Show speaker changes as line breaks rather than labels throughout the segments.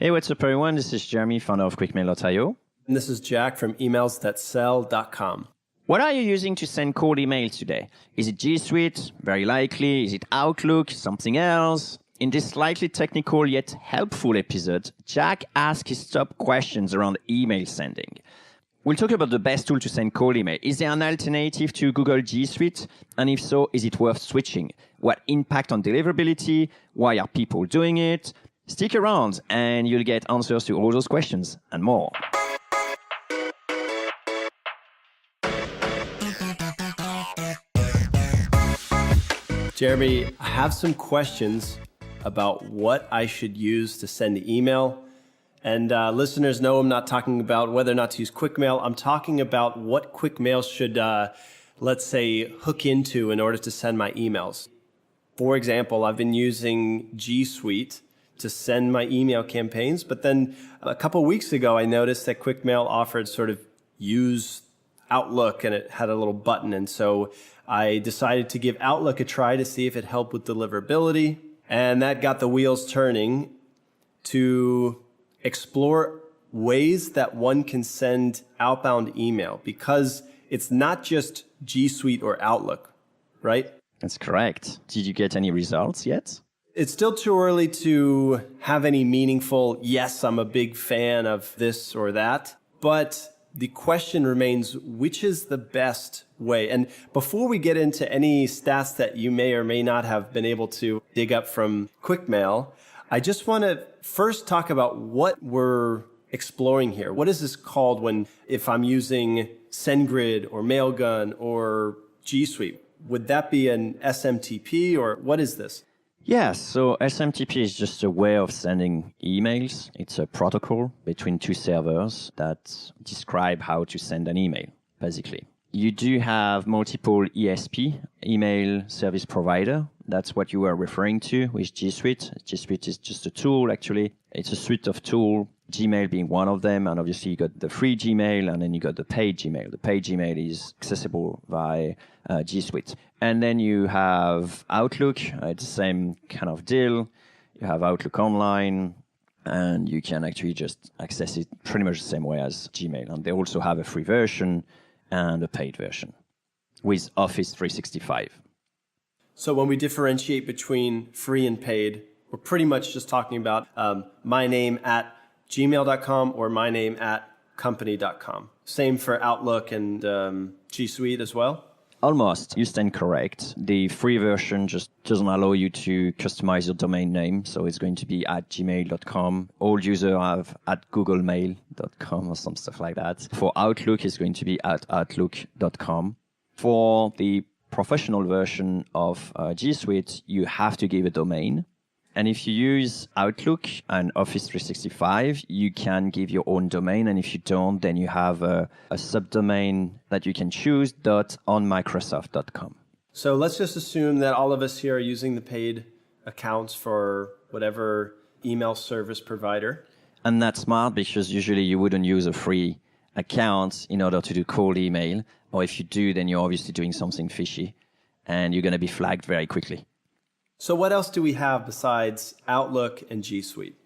Hey, what's up, everyone? This is Jeremy, founder of QuickMail.io.
And this is Jack from emailsthatsell.com.
What are you using to send cold emails today? Is it G Suite? Very likely. Is it Outlook? Something else? In this slightly technical yet helpful episode, Jack asks his top questions around email sending. We'll talk about the best tool to send cold email. Is there an alternative to Google G Suite? And if so, is it worth switching? What impact on deliverability? Why are people doing it? Stick around and you'll get answers to all those questions and more.
Jeremy, I have some questions about what I should use to send an email. And listeners know I'm not talking about whether or not to use QuickMail. I'm talking about what QuickMail should, let's say, hook into in order to send my emails. For example, I've been using G Suite to send my email campaigns, but then a couple of weeks ago, I noticed that QuickMail offered sort of use Outlook, and it had a little button. And so I decided to give Outlook a try to see if it helped with deliverability. And that got the wheels turning to explore ways that one can send outbound email, because it's not just G Suite or Outlook, right?
That's correct. Did you get any results yet?
It's still too early to have any meaningful, yes, I'm a big fan of this or that, but the question remains, which is the best way? And before we get into any stats that you may or may not have been able to dig up from QuickMail, I just want to first talk about what we're exploring here. What is this called if I'm using SendGrid or Mailgun or G Suite? Would that be an SMTP, or what is this?
Yes, so SMTP is just a way of sending emails. It's a protocol between two servers that describe how to send an email, basically. You do have multiple ESP, email service provider. That's what you were referring to with G Suite. G Suite is just a tool, actually. It's a suite of tools, Gmail being one of them. And obviously, you got the free Gmail, and then you got the paid Gmail. The paid Gmail is accessible via G Suite. And then you have Outlook. It's the same kind of deal. You have Outlook Online, and you can actually just access it pretty much the same way as Gmail. And they also have a free version and a paid version with Office 365.
So when we differentiate between free and paid, we're pretty much just talking about my name at gmail.com or my name at company.com. Same for Outlook and G Suite as well?
Almost. You stand correct. The free version just doesn't allow you to customize your domain name. So it's going to be at gmail.com. All users have at googlemail.com or some stuff like that. For Outlook, it's going to be at outlook.com. For the professional version of G Suite, you have to give a domain. And if you use Outlook and Office 365, you can give your own domain. And if you don't, then you have a subdomain that you can choose, .onmicrosoft.com.
So let's just assume that all of us here are using the paid accounts for whatever email service provider.
And that's smart, because usually you wouldn't use a free account in order to do cold email. Or if you do, then you're obviously doing something fishy, and you're going to be flagged very quickly.
So what else do we have besides Outlook and G Suite?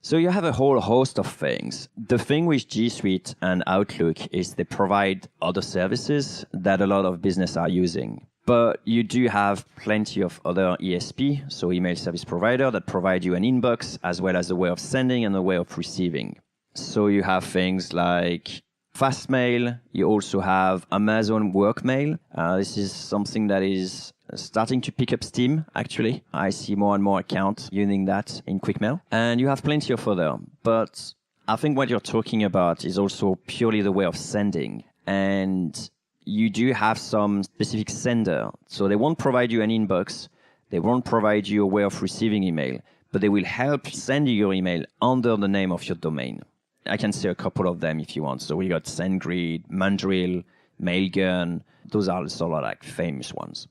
So you have a whole host of things. The thing with G Suite and Outlook is they provide other services that a lot of business are using. But you do have plenty of other ESP, so email service provider, that provide you an inbox as well as a way of sending and a way of receiving. So you have things like Fastmail. You also have Amazon Workmail. This is something that is starting to pick up steam, actually. I see more and more accounts using that in QuickMail. And you have plenty of other. But I think what you're talking about is also purely the way of sending. And you do have some specific sender. So they won't provide you an inbox. They won't provide you a way of receiving email. But they will help send you your email under the name of your domain. I can say a couple of them if you want. So we got SendGrid, Mandrill, Mailgun. Those are sort of like famous ones.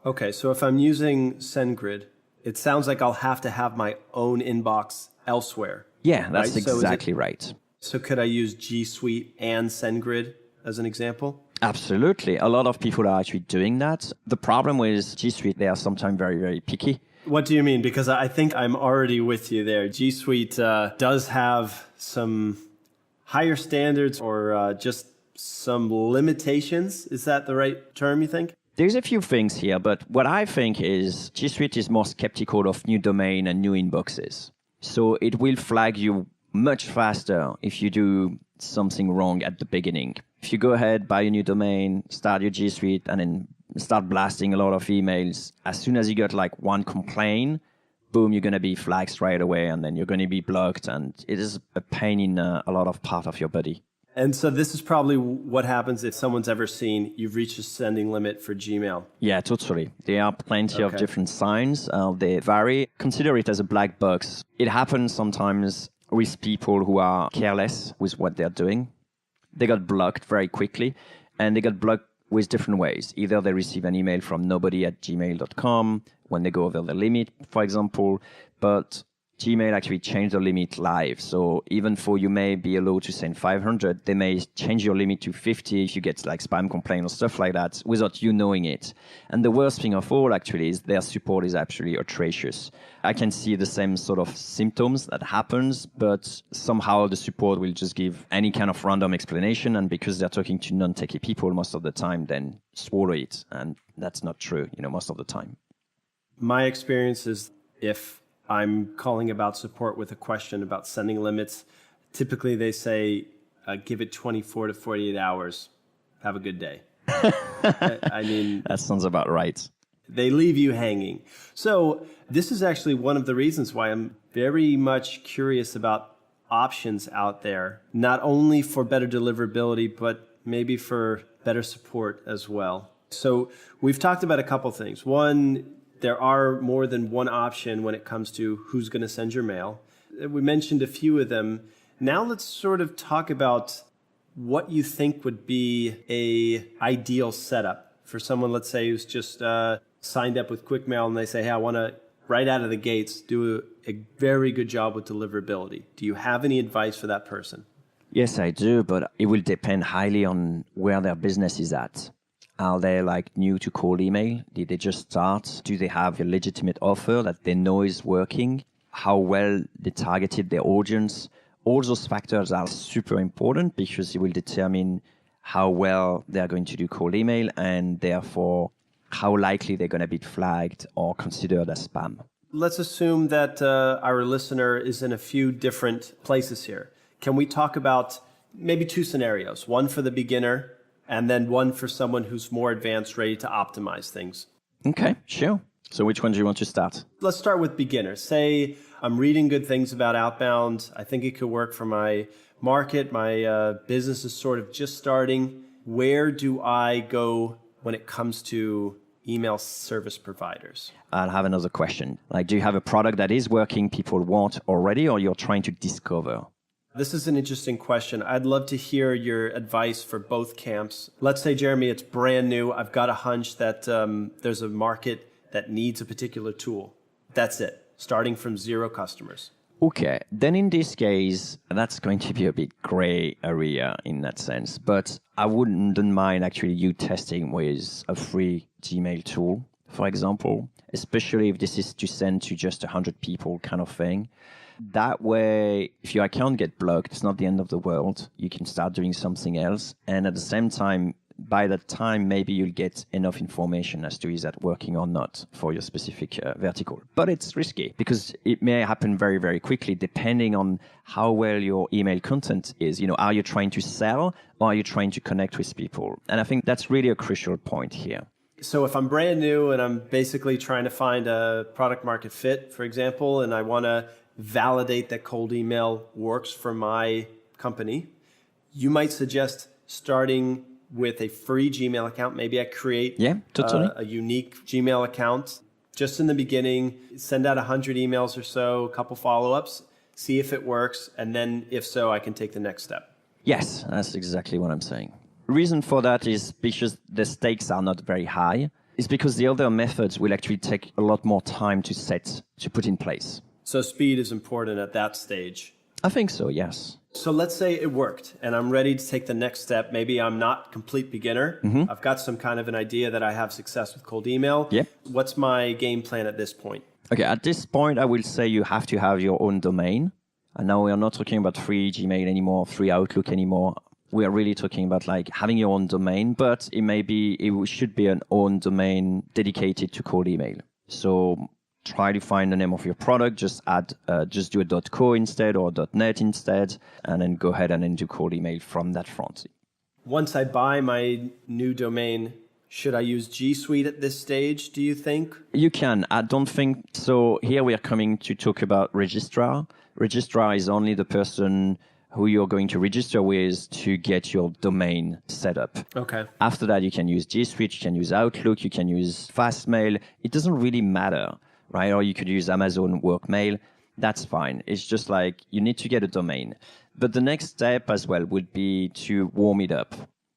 Okay, so if I'm using SendGrid, it sounds like I'll have to have my own inbox elsewhere.
Yeah, that's right? Exactly right.
So could I use G Suite and SendGrid as an example?
Absolutely. A lot of people are actually doing that. The problem with G Suite, they are sometimes very, very picky.
What do you mean? Because I think I'm already with you there. G Suite does have some higher standards or just some limitations. Is that the right term, you think?
There's a few things here, but what I think is G Suite is more skeptical of new domain and new inboxes. So it will flag you much faster if you do something wrong at the beginning. If you go ahead, buy a new domain, start your G Suite, and then start blasting a lot of emails, as soon as you get like one complaint, boom, you're going to be flagged straight away, and then you're going to be blocked, and it is a pain in a lot of part of your body.
And so this is probably what happens if someone's ever seen you've reached a sending limit for Gmail.
Yeah, totally. There are plenty of different signs. They vary. Consider it as a black box. It happens sometimes with people who are careless with what they're doing. They got blocked very quickly, and they got blocked with different ways. Either they receive an email from nobody@gmail.com when they go over the limit, for example, but Gmail actually changed the limit live. So even though you may be allowed to send 500, they may change your limit to 50 if you get like spam complaint or stuff like that without you knowing it. And the worst thing of all actually is their support is actually atrocious. I can see the same sort of symptoms that happens, but somehow the support will just give any kind of random explanation. And because they're talking to non-techie people most of the time, then swallow it. And that's not true, most of the time.
My experience is if I'm calling about support with a question about sending limits, typically they say, give it 24 to 48 hours. Have a good day. I mean,
that sounds about right.
They leave you hanging. So this is actually one of the reasons why I'm very much curious about options out there, not only for better deliverability, but maybe for better support as well. So we've talked about a couple things. One, there are more than one option when it comes to who's going to send your mail. We mentioned a few of them. Now let's sort of talk about what you think would be a ideal setup for someone, let's say, who's just signed up with QuickMail and they say, hey, I want to, right out of the gates, do a very good job with deliverability. Do you have any advice for that person?
Yes, I do, but it will depend highly on where their business is at. Are they like new to cold email? Did they just start? Do they have a legitimate offer that they know is working? How well they targeted their audience? All those factors are super important because it will determine how well they're going to do cold email and therefore how likely they're going to be flagged or considered as spam.
Let's assume that our listener is in a few different places here. Can we talk about maybe two scenarios, one for the beginner and then one for someone who's more advanced, ready to optimize things?
Okay, sure. So which one do you want to start?
Let's start with beginner. Say I'm reading good things about outbound. I think it could work for my market. My business is sort of just starting. Where do I go when it comes to email service providers?
I'll have another question. Like, do you have a product that is working, people want already, or you're trying to discover?
This is an interesting question. I'd love to hear your advice for both camps. Let's say, Jeremy, it's brand new. I've got a hunch that there's a market that needs a particular tool. That's it, starting from 0 customers.
Okay, then in this case, that's going to be a bit gray area in that sense. But I wouldn't mind actually you testing with a free Gmail tool, for example, especially if this is to send to just 100 people kind of thing. That way, if your account gets blocked, it's not the end of the world. You can start doing something else. And at the same time, by that time, maybe you'll get enough information as to is that working or not for your specific vertical. But it's risky because it may happen very, very quickly depending on how well your email content is. Are you trying to sell or are you trying to connect with people? And I think that's really a crucial point here.
So if I'm brand new and I'm basically trying to find a product market fit, for example, and I want to validate that cold email works for my company, you might suggest starting with a free Gmail account. Maybe I create a unique Gmail account just in the beginning, send out 100 emails or so, a couple follow-ups, see if it works, and then if so, I can take the next step.
Yes, that's exactly what I'm saying. Reason for that is because the stakes are not very high. It's because the other methods will actually take a lot more time to put in place.
So speed is important at that stage.
I think so, yes.
So let's say it worked and I'm ready to take the next step. Maybe I'm not complete beginner. Mm-hmm. I've got some kind of an idea that I have success with cold email.
Yep.
What's my game plan at this point?
Okay, at this point, I will say you have to have your own domain. And now we are not talking about free Gmail anymore, free Outlook anymore. We are really talking about like having your own domain, but it should be an own domain dedicated to cold email. So try to find the name of your product, just do a .co instead or .net instead, and then go ahead and then do cold email from that front.
Once I buy my new domain, should I use G Suite at this stage, do you think?
You can. I don't think so. Here we are coming to talk about registrar. Registrar is only the person who you're going to register with to get your domain set up.
Okay.
After that, you can use G Suite, you can use Outlook, you can use Fastmail. It doesn't really matter, right? Or you could use Amazon Workmail. That's fine. It's just like you need to get a domain. But the next step as well would be to warm it up.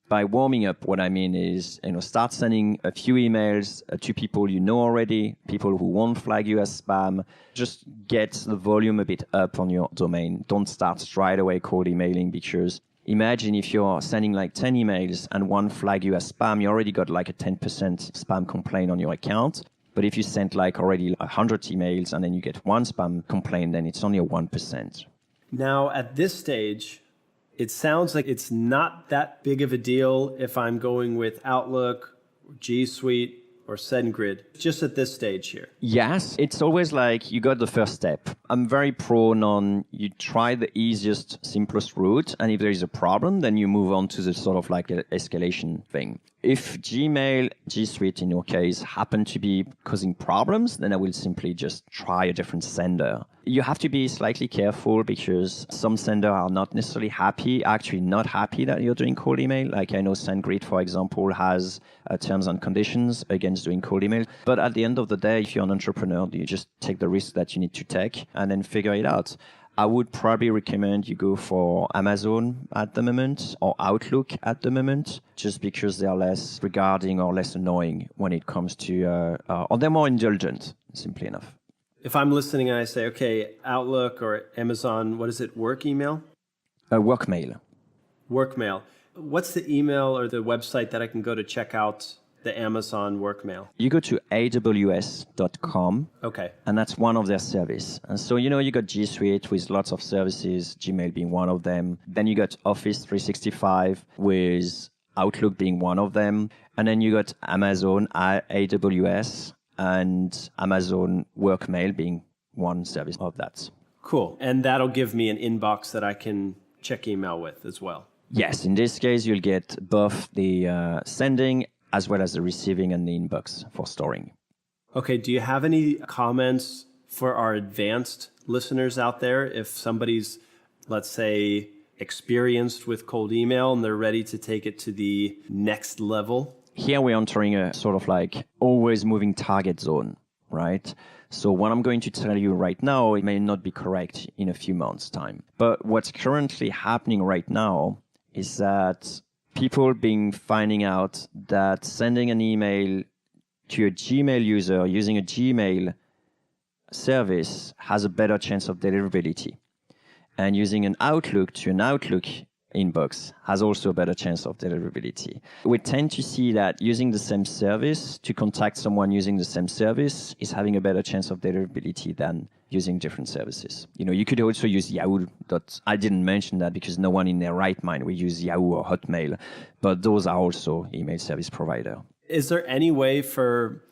By warming up, what I mean is, start sending a few emails to people you know already, people who won't flag you as spam. Just get the volume a bit up on your domain. Don't start straight away cold emailing, because imagine if you're sending like 10 emails and one flag you as spam, you already got like a 10% spam complaint on your account. But if you sent like already 100 emails and then you get one spam complaint, then it's only a 1%.
Now, at this stage, it sounds like it's not that big of a deal if I'm going with Outlook, G Suite, or SendGrid, just at this stage here.
Yes, it's always like you got the first step. I'm very prone on you try the easiest, simplest route, and if there is a problem, then you move on to the sort of like escalation thing. If Gmail, G Suite in your case, happen to be causing problems, then I will simply just try a different sender. You have to be slightly careful because some senders are not necessarily actually not happy that you're doing cold email. Like I know SendGrid, for example, has terms and conditions against doing cold email. But at the end of the day, if you're an entrepreneur, you just take the risk that you need to take and then figure it out. I would probably recommend you go for Amazon at the moment or Outlook at the moment, just because they are less regarding or less annoying when it comes to, or they're more indulgent, simply enough.
If I'm listening and I say, okay, Outlook or Amazon, what is it, work email?
Workmail.
Workmail. What's the email or the website that I can go to check out the Amazon Workmail?
You go to aws.com.
Okay.
And that's one of their service. And so, you got G Suite with lots of services, Gmail being one of them. Then you got Office 365 with Outlook being one of them. And then you got Amazon, AWS, and Amazon Workmail being one service of that.
Cool. And that'll give me an inbox that I can check email with as well.
Yes. In this case, you'll get both the sending as well as the receiving and the inbox for storing.
Okay, do you have any comments for our advanced listeners out there? If somebody's, let's say, experienced with cold email and they're ready to take it to the next level?
Here we're entering a sort of like always moving target zone, right? So what I'm going to tell you right now, it may not be correct in a few months' time. But what's currently happening right now is that people finding out that sending an email to a Gmail user using a Gmail service has a better chance of deliverability. And using an Outlook to an Outlook inbox has also a better chance of deliverability. We tend to see that using the same service to contact someone using the same service is having a better chance of deliverability than using different services. You could also use Yahoo. I didn't mention that because no one in their right mind will use Yahoo or Hotmail, but those are also email service provider.
Is there any way for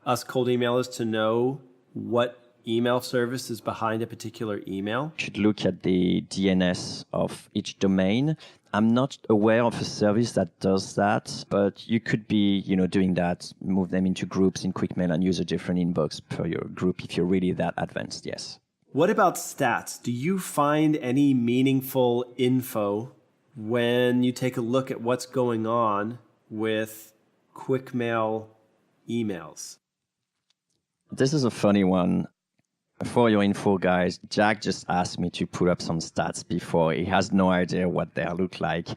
us cold emailers to know what email service is behind a particular email?
You should look at the DNS of each domain. I'm not aware of a service that does that, but you could be, doing that, move them into groups in QuickMail and use a different inbox per your group if you're really that advanced, yes.
What about stats? Do you find any meaningful info when you take a look at what's going on with QuickMail emails?
This is a funny one. For your info, guys, Jack just asked me to put up some stats before. He has no idea what they look like,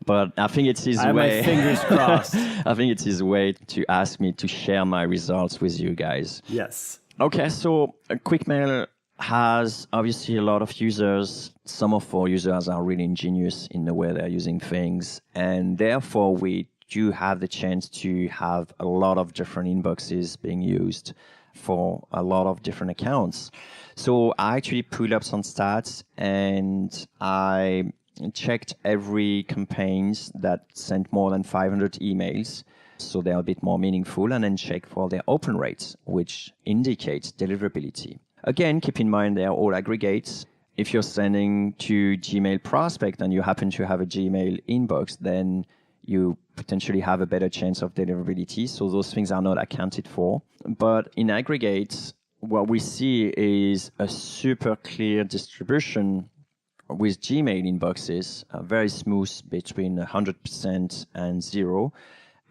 but I think it's his way.
I have my fingers crossed.
I think it's his way to ask me to share my results with you guys.
Yes.
Okay, so QuickMail has obviously a lot of users. Some of our users are really ingenious in the way they're using things, and therefore we do have the chance to have a lot of different inboxes being used. for a lot of different accounts. So I actually pulled up some stats and I checked every campaigns that sent more than 500 emails. So they're a bit more meaningful, and then check for their open rates, which indicates deliverability. Again, keep in mind they are all aggregates. If you're sending to Gmail prospect and you happen to have a Gmail inbox, then you potentially have a better chance of deliverability. So those things are not accounted for. But in aggregates, what we see is a super clear distribution with Gmail inboxes, very smooth between 100% and 0.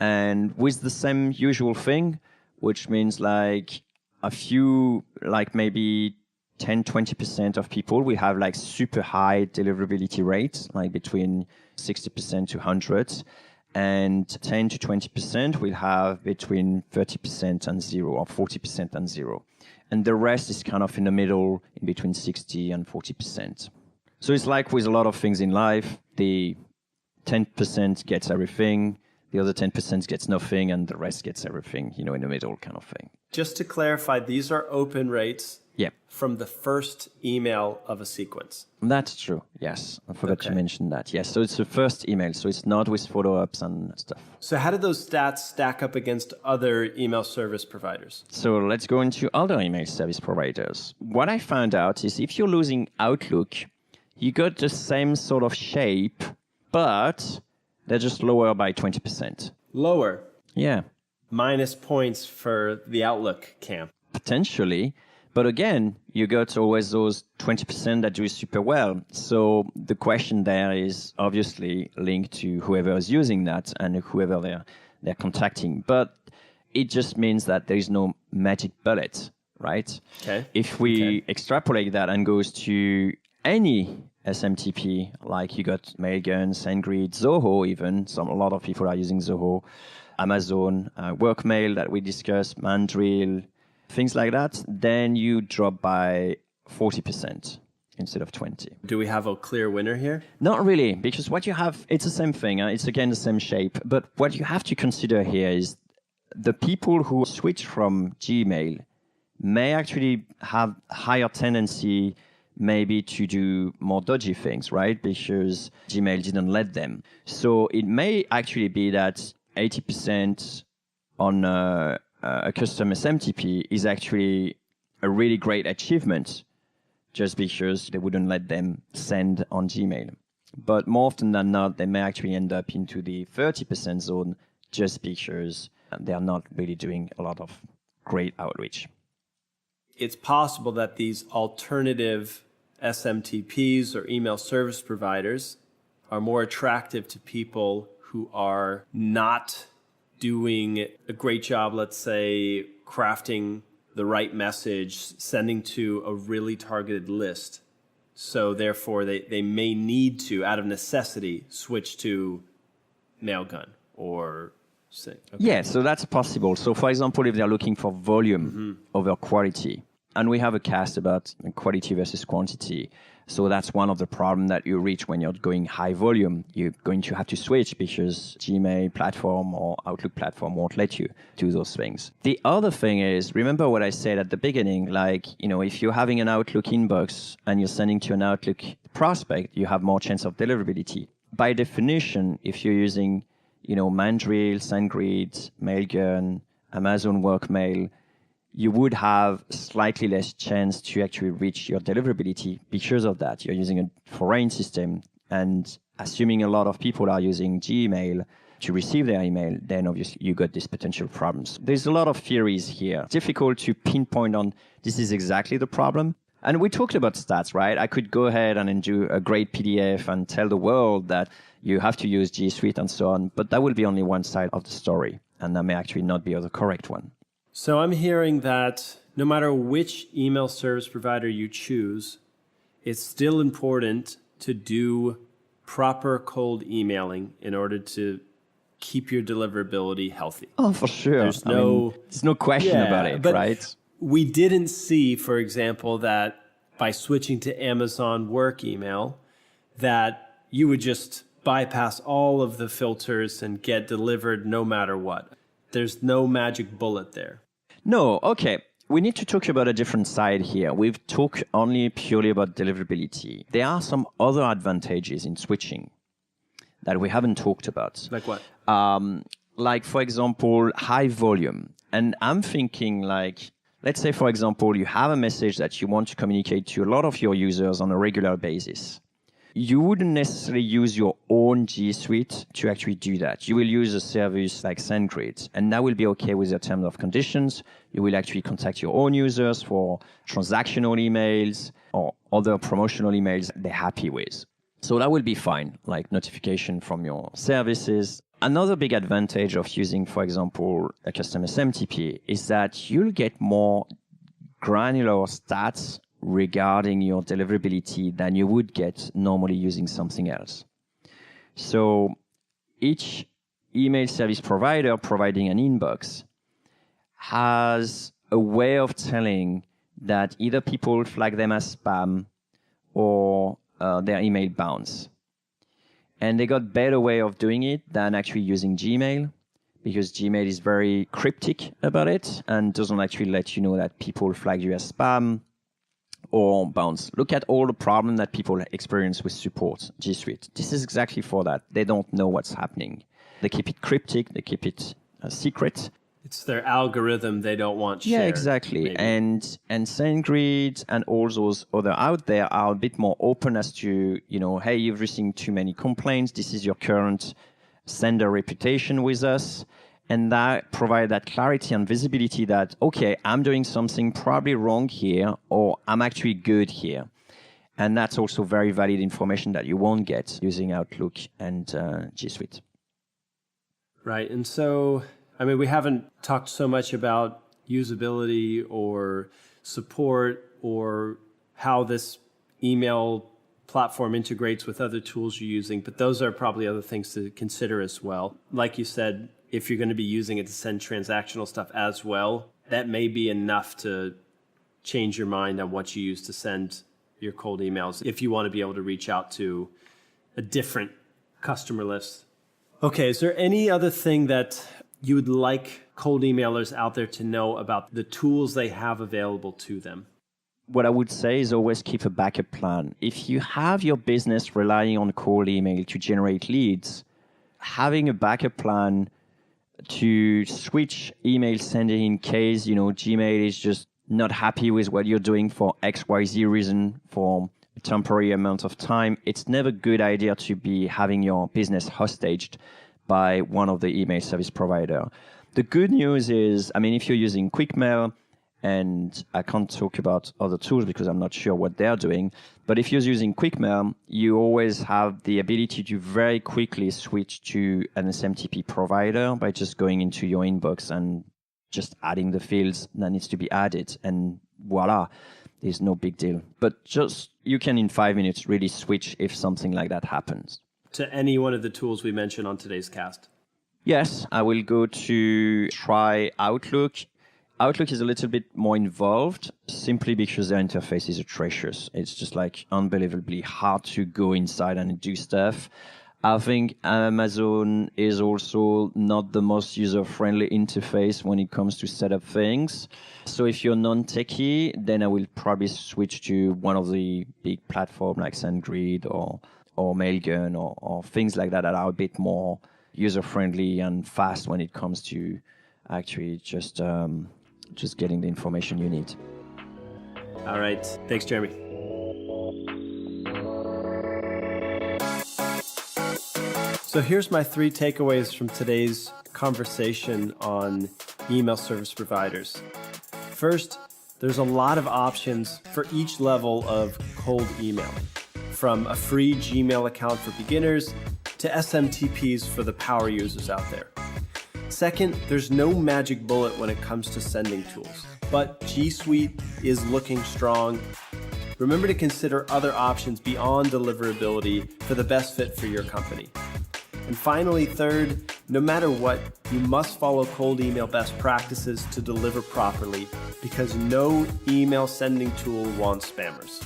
And with the same usual thing, which means like a few, like maybe 10-20% of people will have like super high deliverability rates, like between 60% to 100, and 10 to 20% will have between 30% and 0, or 40% and 0. And the rest is kind of in the middle, in between 60 and 40%. So it's like with a lot of things in life, the 10% gets everything, the other 10% gets nothing, and the rest gets everything, in the middle kind of thing.
Just to clarify, these are open rates from the first email of a sequence.
That's true, yes. I forgot to mention that. Yes, so it's the first email, so it's not with follow-ups and stuff.
So how do those stats stack up against other email service providers?
So let's go into other email service providers. What I found out is if you're losing Outlook, you got the same sort of shape, but they're just lower by 20%.
Lower?
Yeah.
Minus points for the Outlook camp.
Potentially. But again, you got always those 20% that do super well. So the question there is obviously linked to whoever is using that and whoever they're contacting. But it just means that there is no magic bullet, right?
Okay.
If we extrapolate that and goes to any SMTP, like you got Mailgun, SendGrid, Zoho even, a lot of people are using Zoho, Amazon, Workmail that we discussed, Mandrill, things like that, then you drop by 40% instead of 20.
Do we have a clear winner here?
Not really, because what you have, it's the same thing. It's again the same shape. But what you have to consider here is the people who switch from Gmail may actually have higher tendency maybe to do more dodgy things, right? Because Gmail didn't let them. So it may actually be that 80% on a custom SMTP is actually a really great achievement just because they wouldn't let them send on Gmail. But more often than not, they may actually end up into the 30% zone just because they are not really doing a lot of great outreach.
It's possible that these alternative SMTPs or email service providers are more attractive to people who are not doing a great job, let's say, crafting the right message, sending to a really targeted list. So therefore, they may need to, out of necessity, switch to Mailgun or say. Okay.
Yeah, so that's possible. So for example, if they're looking for volume over quality, and we have a cast about quality versus quantity. So that's one of the problems that you reach when you're going high volume. You're going to have to switch because Gmail platform or Outlook platform won't let you do those things. The other thing is, remember what I said at the beginning, like, if you're having an Outlook inbox and you're sending to an Outlook prospect, you have more chance of deliverability. By definition, if you're using, Mandrill, SendGrid, Mailgun, Amazon Workmail, you would have slightly less chance to actually reach your deliverability because of that. You're using a foreign system, and assuming a lot of people are using Gmail to receive their email, then obviously you got these potential problems. There's a lot of theories here. Difficult to pinpoint on this is exactly the problem. And we talked about stats, right? I could go ahead and do a great PDF and tell the world that you have to use G Suite and so on, but that will be only one side of the story, and that may actually not be the correct one.
So I'm hearing that no matter which email service provider you choose, it's still important to do proper cold emailing in order to keep your deliverability healthy.
Oh, for sure. There's no question about it, right?
We didn't see, for example, that by switching to Amazon Work email, that you would just bypass all of the filters and get delivered no matter what. There's no magic bullet there.
No, okay. We need to talk about a different side here. We've talked only purely about deliverability. There are some other advantages in switching that we haven't talked about.
Like what?
Like, for example, high volume. And I'm thinking like, let's say, for example, you have a message that you want to communicate to a lot of your users on a regular basis. You wouldn't necessarily use your own G Suite to actually do that. You will use a service like SendGrid, and that will be okay with your terms of conditions. You will actually contact your own users for transactional emails or other promotional emails they're happy with. So that will be fine, like notification from your services. Another big advantage of using, for example, a custom SMTP is that you'll get more granular stats regarding your deliverability than you would get normally using something else. So each email service provider providing an inbox has a way of telling that either people flag them as spam or their email bounce. And they got better way of doing it than actually using Gmail, because Gmail is very cryptic about it and doesn't actually let you know that people flag you as spam or bounce. Look at all the problem that people experience with support, G Suite. This is exactly for that. They don't know what's happening. They keep it cryptic. They keep it secret.
It's their algorithm they don't want shared.
Yeah, exactly.
Maybe.
And SendGrid and all those other out there are a bit more open as to, hey, you've received too many complaints. This is your current sender reputation with us. And that provide that clarity and visibility that, okay, I'm doing something probably wrong here, or I'm actually good here. And that's also very valid information that you won't get using Outlook and G Suite.
Right. And so, we haven't talked so much about usability or support or how this email platform integrates with other tools you're using, but those are probably other things to consider as well. Like you said, if you're going to be using it to send transactional stuff as well, that may be enough to change your mind on what you use to send your cold emails if you want to be able to reach out to a different customer list. Okay, is there any other thing that you would like cold emailers out there to know about the tools they have available to them?
What I would say is always keep a backup plan. If you have your business relying on cold email to generate leads, having a backup plan to switch email sending in case, Gmail is just not happy with what you're doing for XYZ reason for a temporary amount of time, it's never a good idea to be having your business hostaged by one of the email service provider. The good news is, if you're using QuickMail, and I can't talk about other tools because I'm not sure what they're doing, but if you're using QuickMail, you always have the ability to very quickly switch to an SMTP provider by just going into your inbox and just adding the fields that needs to be added, and voila, there's no big deal. But you can in 5 minutes really switch if something like that happens.
To any one of the tools we mentioned on today's cast?
Yes, I will go to try Outlook. Outlook is a little bit more involved simply because their interface is atrocious. It's just unbelievably hard to go inside and do stuff. I think Amazon is also not the most user-friendly interface when it comes to set up things. So if you're non-techie, then I will probably switch to one of the big platforms like SendGrid or Mailgun or things like that are a bit more user-friendly and fast when it comes to actually just getting the information you need.
All right. Thanks, Jeremy. So here's my 3 takeaways from today's conversation on email service providers. First, there's a lot of options for each level of cold emailing, from a free Gmail account for beginners to SMTPs for the power users out there. Second, there's no magic bullet when it comes to sending tools, but G Suite is looking strong. Remember to consider other options beyond deliverability for the best fit for your company. And finally, third, no matter what, you must follow cold email best practices to deliver properly, because no email sending tool wants spammers.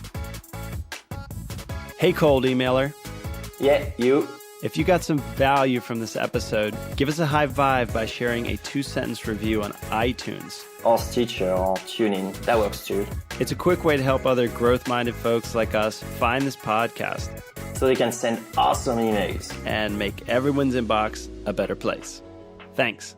Hey, cold emailer.
Yeah, you.
If you got some value from this episode, give us a high vibe by sharing a 2-sentence review on iTunes.
Or Stitcher or TuneIn. That works too.
It's a quick way to help other growth-minded folks like us find this podcast.
So they can send awesome emails.
And make everyone's inbox a better place. Thanks.